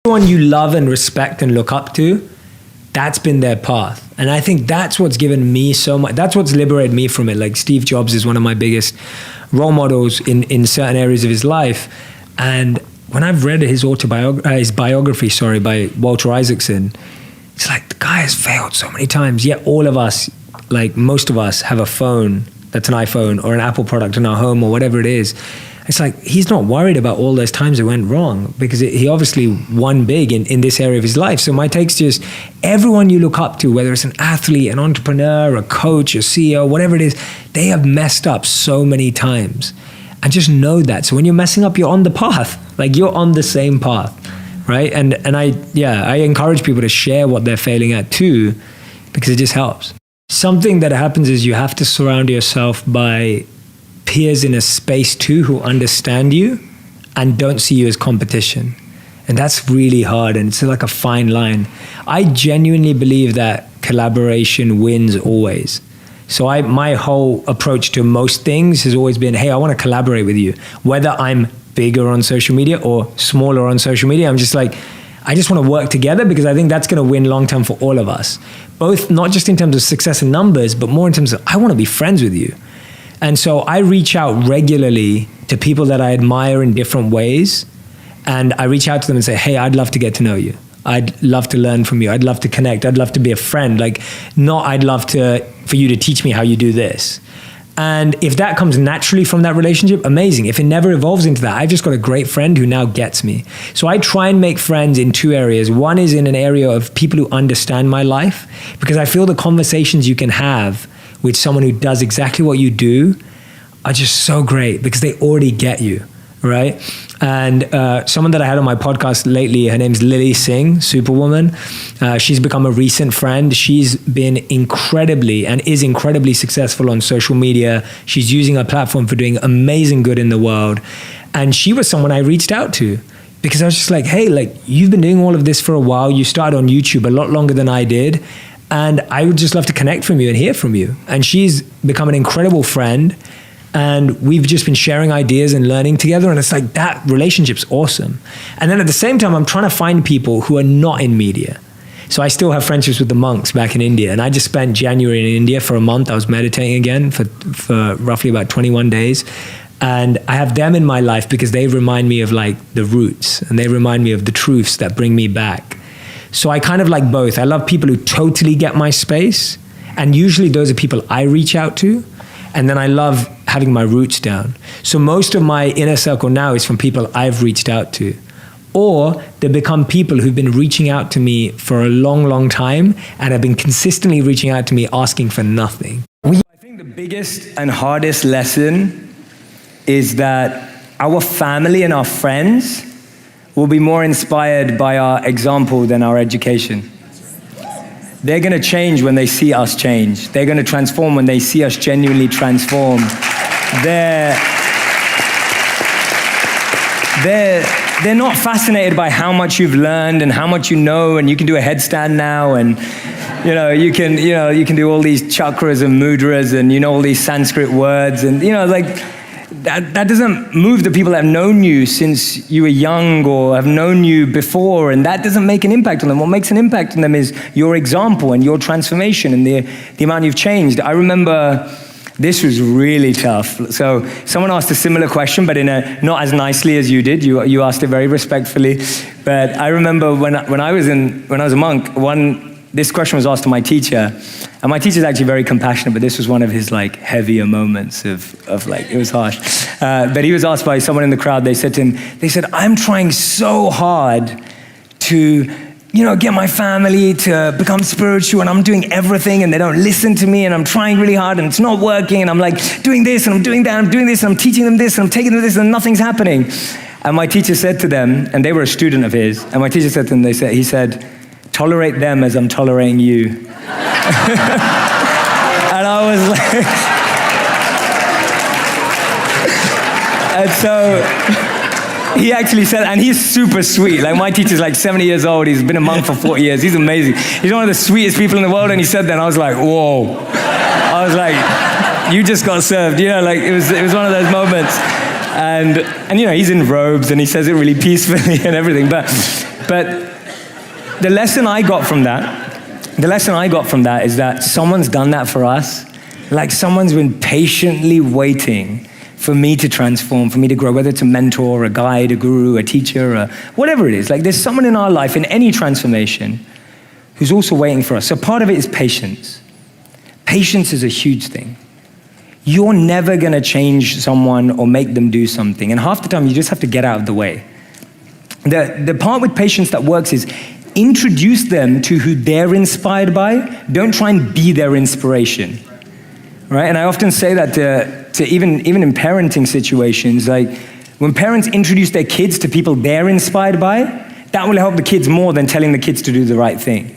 Everyone you love and respect and look up to, that's been their path. And I think that's what's given me so much, that's what's liberated me from it. Like Steve Jobs is one of my biggest role models in certain areas of his life. And when I've read his biography, by Walter Isaacson, it's like the guy has failed so many times, yet all of us, like most of us, have a phone that's an iPhone or an Apple product in our home or whatever it is. It's like he's not worried about all those times it went wrong because he obviously won big in this area of his life. So my take's just everyone you look up to, whether it's an athlete, an entrepreneur, a coach, a CEO, whatever it is, they have messed up so many times. And just know that. So when you're messing up, you're on the path. Like you're on the same path, right? And I encourage people to share what they're failing at too, because it just helps. Something that happens is you have to surround yourself by peers in a space too who understand you and don't see you as competition. And that's really hard, and it's like a fine line. I genuinely believe that collaboration wins always. So my whole approach to most things has always been, hey, I want to collaborate with you. Whether I'm bigger on social media or smaller on social media, I'm just like, I just want to work together because I think that's going to win long term for all of us. Both, not just in terms of success and numbers, but more in terms of, I want to be friends with you. And so I reach out regularly to people that I admire in different ways. And I reach out to them and say, hey, I'd love to get to know you. I'd love to learn from you. I'd love to connect. I'd love to be a friend. Like, not I'd love for you to teach me how you do this. And if that comes naturally from that relationship, amazing. If it never evolves into that, I've just got a great friend who now gets me. So I try and make friends in two areas. One is in an area of people who understand my life, because I feel the conversations you can have with someone who does exactly what you do are just so great because they already get you, right? And someone that I had on my podcast lately, her name's Lily Singh, Superwoman. She's become a recent friend. She's been incredibly and is incredibly successful on social media. She's using her platform for doing amazing good in the world. And she was someone I reached out to because I was just like, hey, like you've been doing all of this for a while. You started on YouTube a lot longer than I did. And I would just love to connect from you and hear from you. And she's become an incredible friend. And we've just been sharing ideas and learning together. And it's like that relationship's awesome. And then at the same time, I'm trying to find people who are not in media. So I still have friendships with the monks back in India. And I just spent January in India for a month. I was meditating again for roughly about 21 days. And I have them in my life because they remind me of like the roots. And they remind me of the truths that bring me back. So I kind of like both. I love people who totally get my space. And usually those are people I reach out to. And then I love having my roots down. So most of my inner circle now is from people I've reached out to. Or they become people who've been reaching out to me for a long, long time and have been consistently reaching out to me asking for nothing. I think the biggest and hardest lesson is that our family and our friends will be more inspired by our example than our education. They're going to change when they see us change. They're going to transform when they see us genuinely transform. They're not fascinated by how much you've learned and how much you know, and you can do a headstand now, and you can do all these chakras and mudras, and all these Sanskrit words, and that doesn't move the people that have known you since you were young or have known you before, and that doesn't make an impact on them. What makes an impact on them is your example and your transformation and the amount you've changed. I remember this was really tough. So someone asked a similar question, but not as nicely as you did. You asked it very respectfully. But I remember when I was a monk, this question was asked to my teacher, and my teacher's actually very compassionate, but this was one of his heavier moments of it was harsh. But he was asked by someone in the crowd. They said to him, I'm trying so hard to get my family to become spiritual, and I'm doing everything and they don't listen to me, and I'm trying really hard and it's not working, and I'm doing this and I'm doing that, I'm doing this and I'm teaching them this and I'm taking them this and nothing's happening. And my teacher said to them, and they were a student of his, and my teacher said to them, he said, tolerate them as I'm tolerating you. And I was like, and so he actually said, and he's super sweet. My teacher's 70 years old. He's been a monk for 40 years. He's amazing. He's one of the sweetest people in the world. And he said that, and I was like, whoa. I was like, you just got served. It was one of those moments. And he's in robes and he says it really peacefully and everything. But But the lesson I got from that is that someone's done that for us. Like someone's been patiently waiting for me to transform, for me to grow, whether it's a mentor, a guide, a guru, a teacher, whatever it is. Like there's someone in our life, in any transformation, who's also waiting for us. So part of it is patience. Patience is a huge thing. You're never gonna change someone or make them do something. And half the time you just have to get out of the way. The part with patience that works is introduce them to who they're inspired by. Don't try and be their inspiration. Right? And I often say that to even in parenting situations, like when parents introduce their kids to people they're inspired by, that will help the kids more than telling the kids to do the right thing.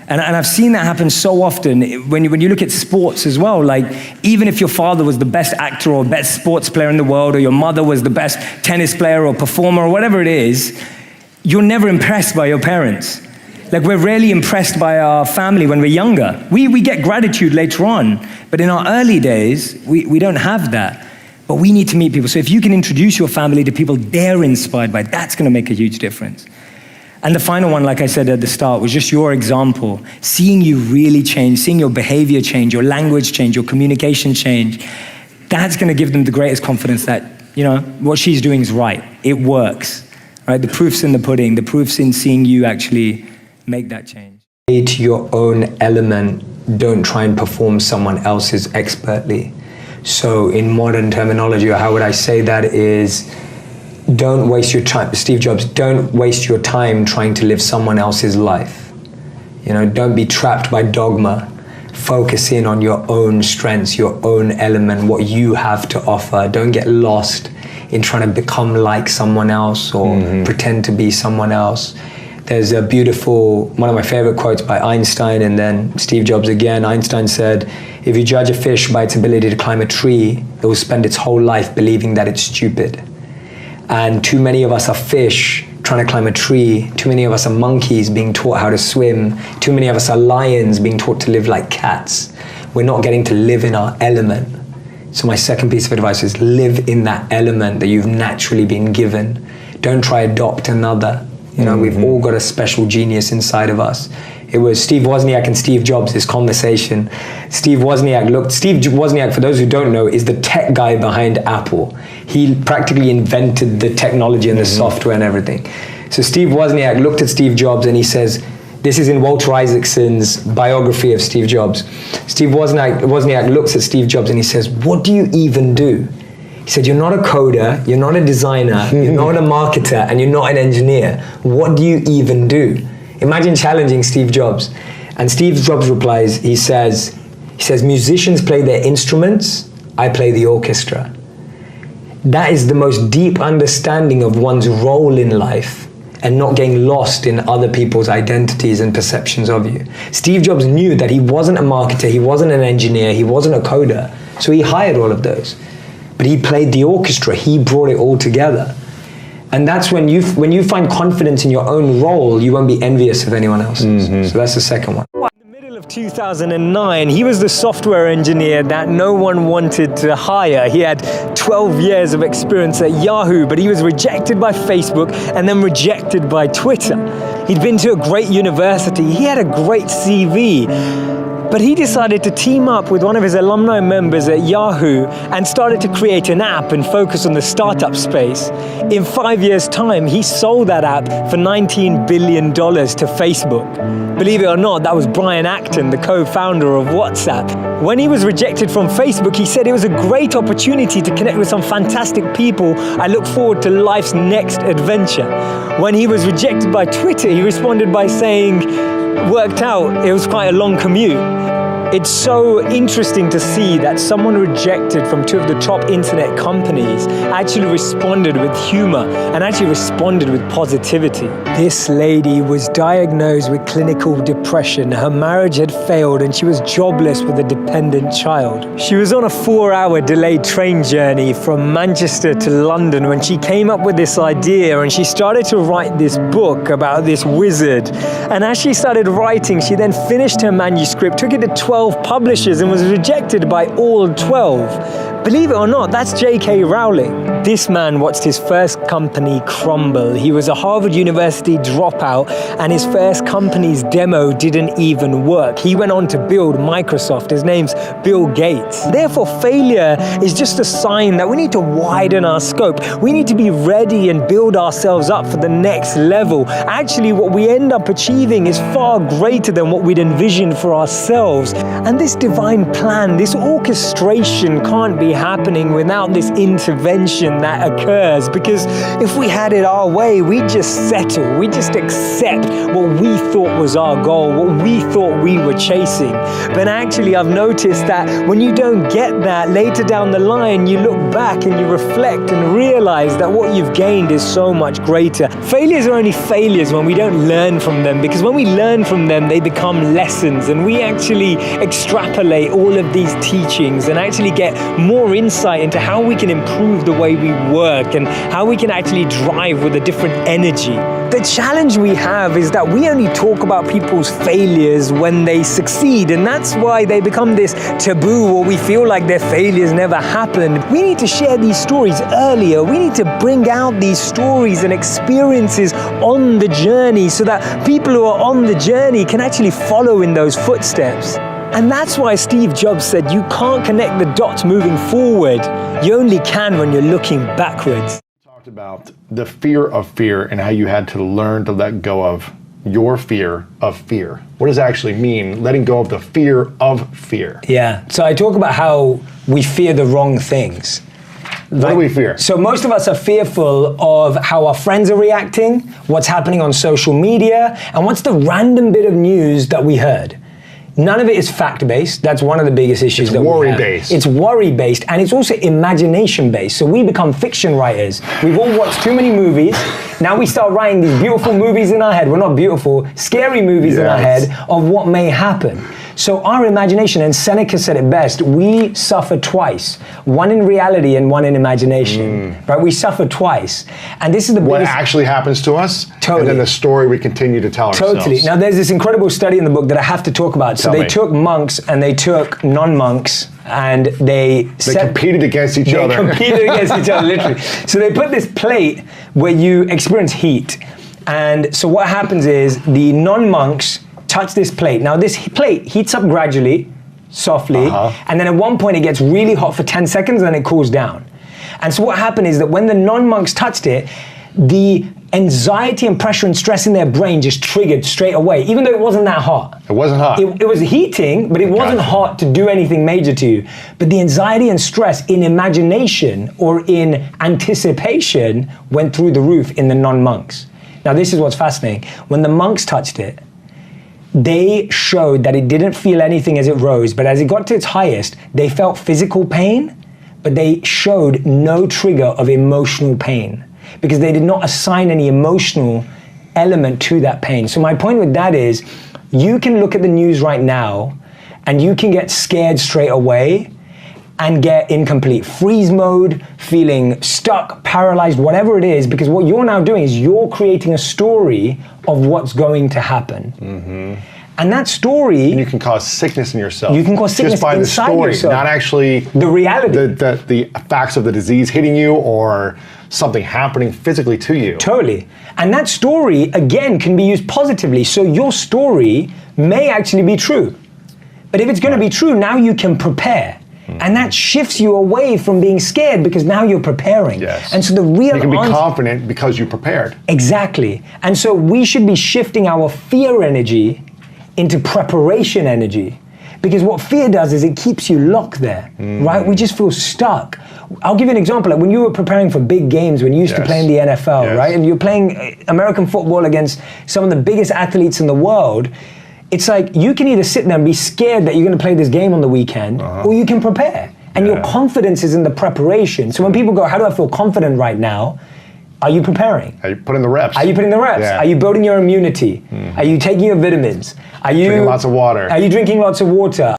And I've seen that happen so often when you look at sports as well. Like even if your father was the best actor or best sports player in the world, or your mother was the best tennis player or performer or whatever it is, you're never impressed by your parents. Like we're rarely impressed by our family when we're younger. We get gratitude later on, but in our early days, we don't have that. But we need to meet people. So if you can introduce your family to people they're inspired by, that's gonna make a huge difference. And the final one, like I said at the start, was just your example. Seeing you really change, seeing your behavior change, your language change, your communication change, that's gonna give them the greatest confidence that, you know, what she's doing is right. It works, right? The proof's in the pudding. The proof's in seeing you actually make that change. To your own element, don't try and perform someone else's expertly. So in modern terminology, or how would I say that, is don't waste your time. Steve Jobs, don't waste your time trying to live someone else's life. You know, don't be trapped by dogma. Focus in on your own strengths, your own element, what you have to offer. Don't get lost in trying to become like someone else or pretend to be someone else. There's a beautiful, one of my favorite quotes by Einstein and then Steve Jobs again. Einstein said, if you judge a fish by its ability to climb a tree, it will spend its whole life believing that it's stupid. And too many of us are fish trying to climb a tree. Too many of us are monkeys being taught how to swim. Too many of us are lions being taught to live like cats. We're not getting to live in our element. So my second piece of advice is live in that element that you've naturally been given. Don't try adopt another. You know, we've all got a special genius inside of us. It was Steve Wozniak and Steve Jobs, this conversation. Steve Wozniak, for those who don't know, is the tech guy behind Apple. He practically invented the technology and the software and everything. So Steve Wozniak looked at Steve Jobs and he says, this is in Walter Isaacson's biography of Steve Jobs. Steve Wozniak looks at Steve Jobs and he says, what do you even do? He said, you're not a coder, you're not a designer, you're not a marketer, and you're not an engineer. What do you even do? Imagine challenging Steve Jobs. And Steve Jobs replies, he says, musicians play their instruments, I play the orchestra. That is the most deep understanding of one's role in life and not getting lost in other people's identities and perceptions of you. Steve Jobs knew that he wasn't a marketer, he wasn't an engineer, he wasn't a coder, so he hired all of those. But he played the orchestra, he brought it all together. And that's when you find confidence in your own role, you won't be envious of anyone else's. So that's the second one. In the middle of 2009, he was the software engineer that no one wanted to hire. He had 12 years of experience at Yahoo, but he was rejected by Facebook and then rejected by Twitter. He'd been to a great university, he had a great CV. But he decided to team up with one of his alumni members at Yahoo and started to create an app and focus on the startup space. In 5 years' time, he sold that app for $19 billion to Facebook. Believe it or not, that was Brian Acton, the co-founder of WhatsApp. When he was rejected from Facebook, he said it was a great opportunity to connect with some fantastic people. I look forward to life's next adventure. When he was rejected by Twitter, he responded by saying, worked out, it was quite a long commute. It's so interesting to see that someone rejected from two of the top internet companies actually responded with humor and actually responded with positivity. This lady was diagnosed with clinical depression. Her marriage had failed and she was jobless with a dependent child. She was on a 4-hour delayed train journey from Manchester to London when she came up with this idea, and she started to write this book about this wizard. And as she started writing, she then finished her manuscript, took it to 12 publishers and was rejected by all 12. Believe it or not, that's J.K. Rowling. This man watched his first company crumble. He was a Harvard University dropout, and his first company's demo didn't even work. He went on to build Microsoft. His name's Bill Gates. Therefore, failure is just a sign that we need to widen our scope. We need to be ready and build ourselves up for the next level. Actually, what we end up achieving is far greater than what we'd envisioned for ourselves. And this divine plan, this orchestration can't be happening without this intervention that occurs, because if we had it our way, we'd just settle, we'd just accept what we thought was our goal, what we thought we were chasing. But actually, I've noticed that when you don't get that, later down the line, you look back and you reflect and realize that what you've gained is so much greater. Failures are only failures when we don't learn from them, because when we learn from them, they become lessons, and we actually extrapolate all of these teachings and actually get more insight into how we can improve the way we work and how we can actually drive with a different energy. The challenge we have is that we only talk about people's failures when they succeed, and that's why they become this taboo, or we feel like their failures never happened. We need to share these stories earlier. We need to bring out these stories and experiences on the journey so that people who are on the journey can actually follow in those footsteps. And that's why Steve Jobs said you can't connect the dots moving forward. You only can when you're looking backwards. Talked about the fear of fear and how you had to learn to let go of your fear of fear. What does that actually mean, letting go of the fear of fear? Yeah, so I talk about how we fear the wrong things. What do we fear? So most of us are fearful of how our friends are reacting, what's happening on social media, and what's the random bit of news that we heard. None of it is fact-based. That's one of the biggest issues that we have. It's worry-based. It's worry-based, and it's also imagination-based. So we become fiction writers. We've all watched too many movies. Now we start writing these beautiful movies in our head. Well, not beautiful, scary movies in our head of what may happen. So our imagination, and Seneca said it best, we suffer twice. One in reality and one in imagination, right? We suffer twice. And this is the what biggest... actually happens to us, Totally. and then the story we continue to tell ourselves. Totally. Now there's this incredible study in the book that I have to talk about. So they took monks and they took non-monks, and they competed against each other. They competed against each other, literally. So they put this plate where you experience heat. And so what happens is the non-monks touch this plate. Now this plate heats up gradually, softly, and then at one point it gets really hot for 10 seconds and then it cools down. And so what happened is that when the non-monks touched it, the anxiety and pressure and stress in their brain just triggered straight away, even though it wasn't that hot. It wasn't hot. It was heating, but it wasn't hot to do anything major to you. But the anxiety and stress in imagination or in anticipation went through the roof in the non-monks. Now this is what's fascinating. When the monks touched it, they showed that it didn't feel anything as it rose, but as it got to its highest, they felt physical pain, but they showed no trigger of emotional pain because they did not assign any emotional element to that pain. So my point with that is, you can look at the news right now and you can get scared straight away and get in complete freeze mode, feeling stuck, paralyzed, whatever it is, because what you're now doing is you're creating a story of what's going to happen. And that story... And you can cause sickness in yourself. You can cause sickness just by inside the story, yourself. not actually... The reality. The facts of the disease hitting you or something happening physically to you. Totally. And that story, again, can be used positively. So your story may actually be true. But if it's going to be true, now you can prepare. And that shifts you away from being scared because now you're preparing. Yes. And so the real You can be confident because you prepared. Exactly. And so we should be shifting our fear energy into preparation energy. Because what fear does is it keeps you locked there, right? We just feel stuck. I'll give you an example. Like when you were preparing for big games, when you used to play in the NFL, right? And you're playing American football against some of the biggest athletes in the world, it's like you can either sit there and be scared that you're going to play this game on the weekend, or you can prepare. And your confidence is in the preparation. So when people go, how do I feel confident right now? Are you preparing? Are you putting the reps? Are you putting the reps? Yeah. Are you building your immunity? Are you taking your vitamins? Are you drinking lots of water? Are you drinking lots of water?